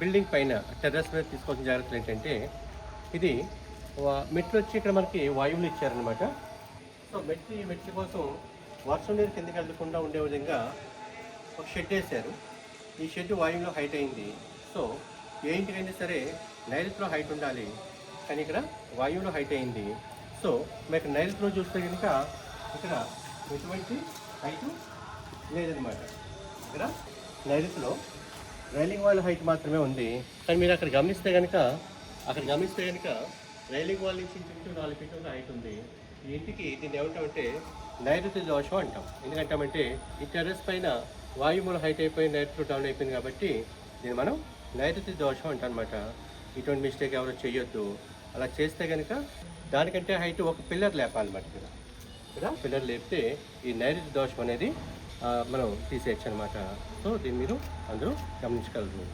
Building పైన terrace మీద తీసుకోవాల్సిన జాగ్రత్తలు ఏంటంటే, ఇది మెట్లు వచ్చి ఇక్కడ మనకి వాయువులు ఇచ్చారనమాట. సో మెట్ల కోసం వర్షం నీరు కిందకి వెళ్ళకుండా ఉండే విధంగా ఒక షెడ్ వేశారు. ఈ షెడ్ వాయువులో హైట్ అయింది. సో ఏ ఇంటికైనా సరే నైరుతిలో హైట్ ఉండాలి, కానీ ఇక్కడ వాయువులో హైట్ అయింది. సో మీకు నైరుతిలో చూస్తే కనుక ఇక్కడ ఎటువంటి హైట్ లేదనమాట. ఇక్కడ నైరుతిలో రైలింగ్ వాల్ హైట్ మాత్రమే ఉంది. కానీ మీరు అక్కడ గమనిస్తే కనుక రైలింగ్ వాల్ నుంచి ఇంచు 4 ఫీట్ల హైట్ ఉంది. ఈ ఇంటికి దీన్ని ఏమంటామంటే నైరుతి దోషం అంటాం. ఎందుకంటామంటే ఈ టెర్రస్ పైన వాయువుల హైట్ అయిపోయి నైరుతిలో డౌన్ అయిపోయింది కాబట్టి దీన్ని మనం నైరుతి దోషం అంటాం అనమాట. ఇటువంటి మిస్టేక్ ఎవరు చేయొద్దు. అలా చేస్తే కనుక దానికంటే హైట్ ఒక పిల్లర్ లేపాలన్నమాట. ఇక్కడ పిల్లర్ లేపితే ఈ నైరుతి దోషం అనేది మనం తీసేయచ్చు అనమాట. సో దీన్ని మీరు అందరూ గమనించగలరు.